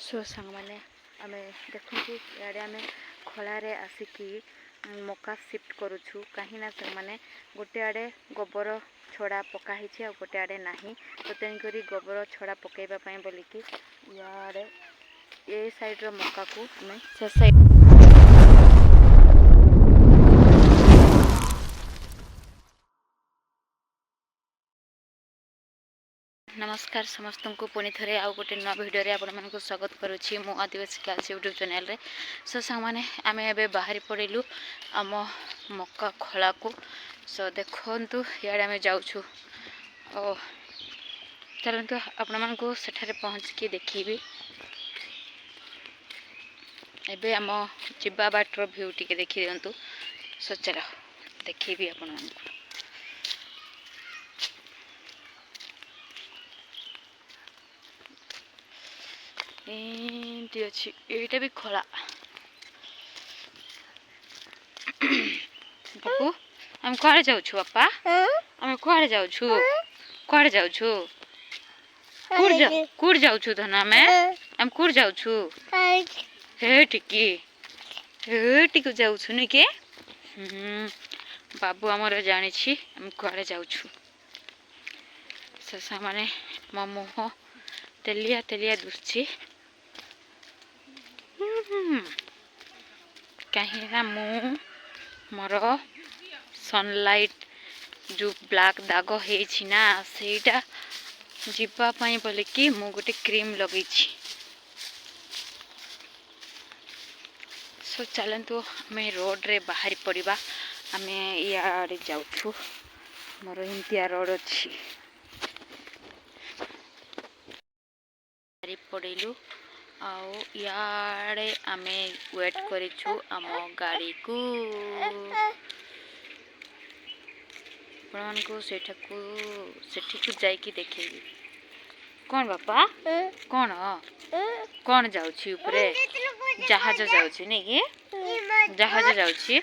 सो सांग मैंने आम देखु इे आम खलारे आसिकी मका सिफ्ट करुछु कहीं सांग मैंने गोटे आड़े गोबर छड़ा पकाही आ गोटे आड़े नहीं तो तेणुक गोबर छड़ा पकईवाई बोलिकी इे ये साइड्र मका को आम से साइड नमस्कार समस्त को पुणी थे आउ गोटे नुआ भिडियो आपण स्वागत करुच्ची मु आदिवासी क्लास यूट्यूब चैनल रे सो सांग आम ए बाहरी पड़ू आम मका खला को सो देखु इे आम जाऊँ चलते आपण मानक सेठारे पहुँचिकी देखी एबे आम जीवा बाटर भ्यू टी देखी दिंतु सो चल देखी आपण मानक एमती अच्छी यहीटा भी खला बापू आम कड़े जाऊँ बापा आम कड़े जाऊँ कड़े जाऊँ कूड़ जाऊँ धन आम कूड़ जाऊँ हे टिकी जाऊँ नहीं के बाबू आमर जानी आम कड़े जाऊँ से मैंने मो मुह तेलिया तेलिया दुसी कहीं मु मोर सनलाइट जो ब्लैक दाग होना सेटा जीवाई बोलिकी मु गोटे क्रीम लगे सो चलतु आम रोड रे बाहरी पड़ा आम इे जाऊँ मोर इंडिया रोड अच्छी पड़ेलु आउ इे आम वेट करूँ आम गाड़ी को सेठी जाइकी देखेबी कौन बापा कौन कौन जाऊँ ऊपर जहाज जाऊँ नहीं कि जहाज जाऊँ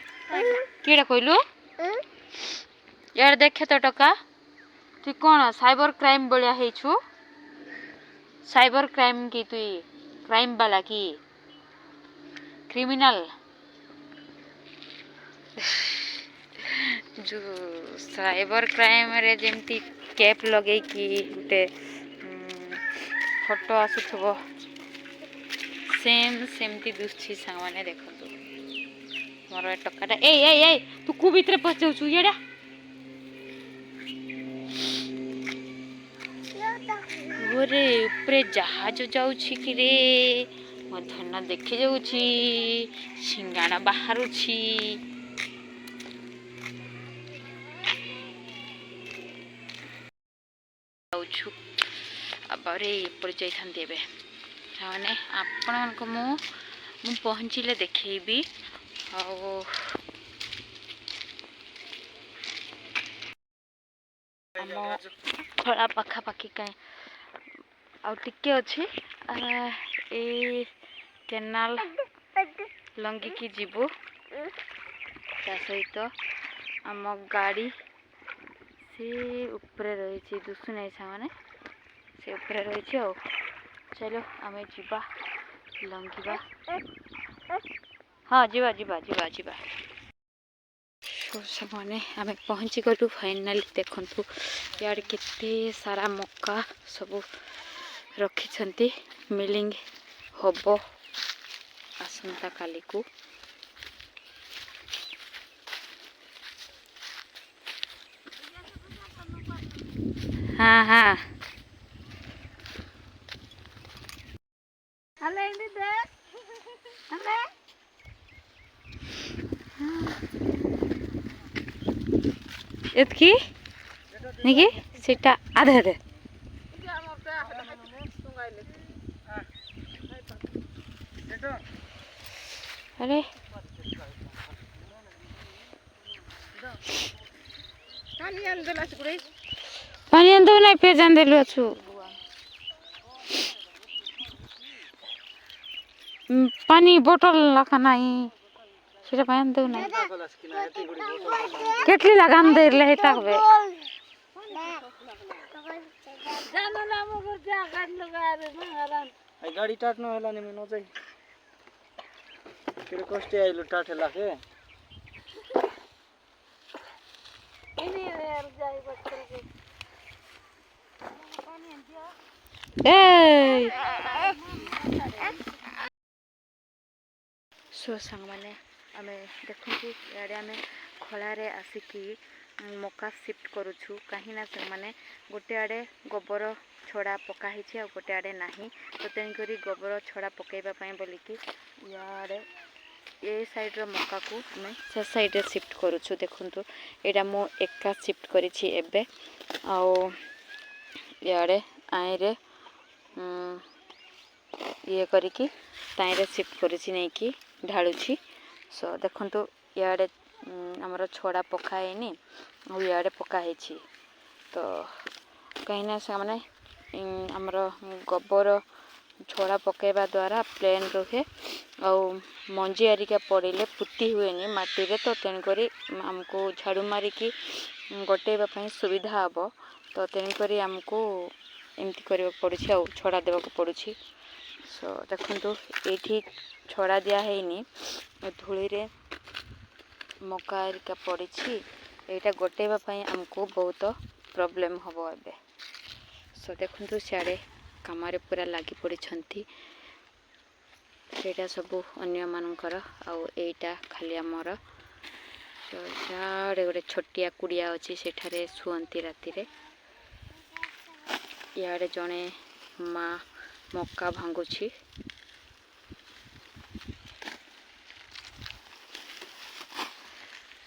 किड़ा कहलु यार देखे तो टका तु कौन साइबर क्राइम बलिया हेचु साइबर क्राइम की तु क्राइम वाला की क्रिमिनल जो साइबर क्राइम रे जेमती कैप लगे कि गोटे फोटो आसुथबो सेम सेमती दुसी सांग माने देखंतु मोर टकाटा ए ए ए तू को भीतर पचाउछु येडा ओरे ऊपर जहाज जाउछि कि रे मो धन देखि जाउछि सिंगाणा बाहरुछि जाउछु अबरे ऊपर जाइथान देबे माने आपण मानको मु पहुँचिले देखैबी आउ आम खला पाखापाखि कहीं आउ टिके अच्छी ए केनाल लंगिकी जीवु ता सहित आम गाड़ी से ऊपर रही दुसु नहीं सामने से ऊपर रही आ चलो आम जीवा लंघिबा हाँ जीवा जीवा जीवा जीवा मैंने आम पहुँची गलु फाइनाली देखु यार केते सारा मक्का सब रखी मिलिंग हम आसंता काली को हाँ हाँ एतकी नहीं सीटा आधे आधे अरे पानी अंदर नहीं पे जान देलु अछु पानी बोतल लखा नहीं सीटा पानी दो नहीं केटली लगाम दे ले ताकबे जानो ना मगर जा काट लगा रे महाराज गाड़ी टाट न होला नि न जाई फिर कष्ट आइलो टाट होला के इनी यार जाई बच्चे के ए सो संग माने आमे देखु याडे आमे खलारे आसिकी मका शिफ्ट करूछु कहीं ना माने गोटे आड़े गोबर छड़ा पका हिछि आ गोटे आड़े नाही तो तेन करी गोबर छड़ा पकेबा पई बोलिकी याडे ए साइड रो मका को हमें से साइड रे शिफ्ट करूछु देखंतु एटा मो एका शिफ्ट करिछि एबे आ याडे आइ रे ये करिकी ताई रे शिफ्ट करिछि नै कि ढाळुछि सो देखंतु याडे हमर छड़ा पकाएनी आ याडे पका हिछि तो कहीं ना से माने हमर गोबर छड़ा पकेबा द्वारा प्लेन रहे आ मंजी आरिका पड़े फुटी हुए माटी रे तो तेन करी हमको झाड़ू मारिकी गोटेबा पई सुविधा हबो तो तेन करी हमको एमती करबा पड़ुछि आ छड़ा देबा को पड़ुछि सो देखंतु एठी छड़ा दिया हैनी धूली रे मका आरिका पड़िछि एटा गोटेबा पई हमको बहुत प्रॉब्लम हबो एबे सो देखंतु सियाडे कामारे पूरा लागी पड़िछंती सेटा सब अन्य मानकर आउ एटा खाली हमर तो सियाडे गोटे छोटिया कुड़िया अछि सेठारे सुअंती राती रे याडे जणे मा मक्का भांगुछि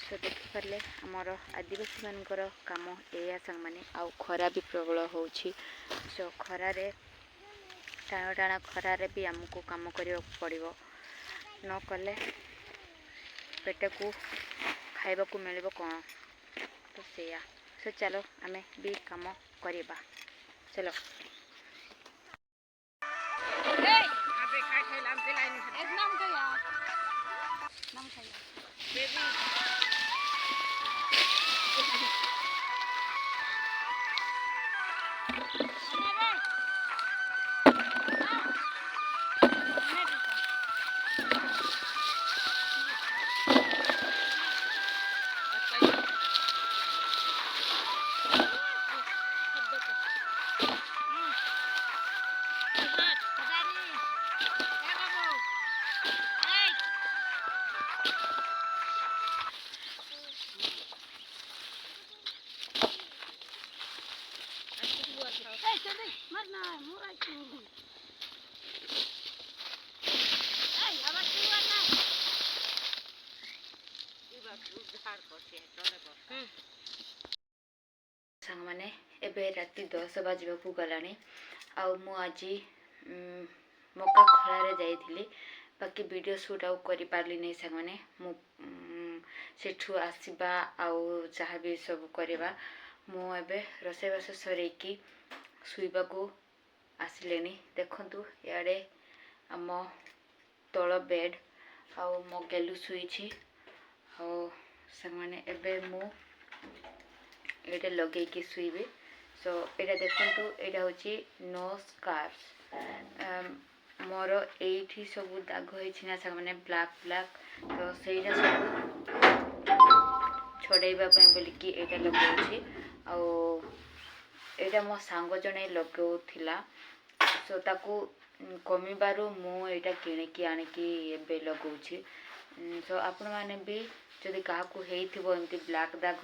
सो देखि पारले हमर आदिवासी मानकर काम एया संग माने आउ खरा भी प्रबल होउछि सो खरा रे टाणा टाणा खरा रे भी हमको काम करियो पड़िबो न कले पेट को खाइबा को मिलबो कोन तो सेया सो चलो हमें भी काम करिबा चलो ए अबे खाइ खैलाम दे लाइन एक नाम के यार नाम खाइला बेबी सांग माने एबे राति 10 बजबा को गलानी आउ मु आजी मका खला रे जाइथिली बाकी वीडियो शूट आउ करि पारली नै सांग माने मु सेठु आसीबा आउ चाहा भी सब करबा मु एबे रसे बस सरे की सुइबा को आसिलेनी देखंतु याडे हम तळ बेड आउ मो गेलु सुइछि आउ सांग माने एबे मु एटा लगे की सुइबे सो एटा देखंतु एटा होची नो स्कार्स मोर एठी सब दाग होइछि ना सांग माने ब्लैक ब्लैक तो सेटा सब छोड़ेबा पय बोली की एटा लगौछि आ एटा मो सांग जने लगौथिला सो ताकू कमिबारु मु एटा किने की आने की एबे लगौछि सो आपण माने भी जदि काहा को हेइथिबो एमती ब्लैक दाग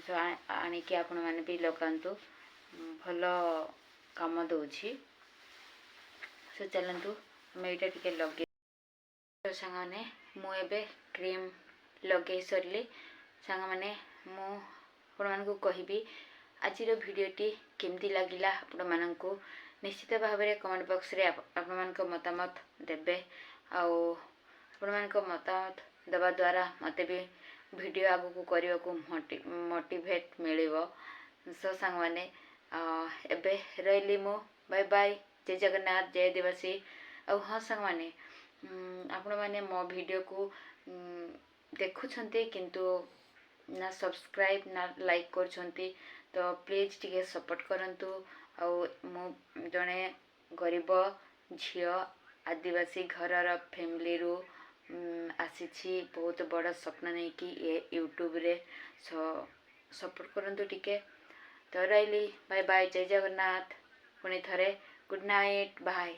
सो आने की आपण माने भी लगांतु भलो काम दउछि सो चलंतु मेटा टिके लगे तो संग माने मु एबे क्रीम लगे सरली संग माने मु आपण मान को कहिबी आज रो वीडियोटी केमती लागिला आपण मान को निश्चित भाव में कमेंट बॉक्स रे आपण मान को मतामत देबे आउ आपण मान को मतामत दबा द्वारा मते भी वीडियो आगु को करियो को मोटिवेट मिलिबो सो संग माने एबे रैली मो बाय बाय जय जगन्नाथ जय दिवसी आ हाँ संग माने आपण माने मो वीडियो को देखुछंती किंतु ना सब्सक्राइब ना लाइक करछंती तो प्लीज टिके सपोर्ट करंतु आ मो जने गरीब झियो आदिवासी घरर फैमिली रू आसी बहुत बड़ा स्वप्न नहीं कि ये यूट्यूब रे सपोर्ट करंतु टिके तो रही बाय बाय जय जगन्नाथ पुणी थरे गुड नाइट बाय।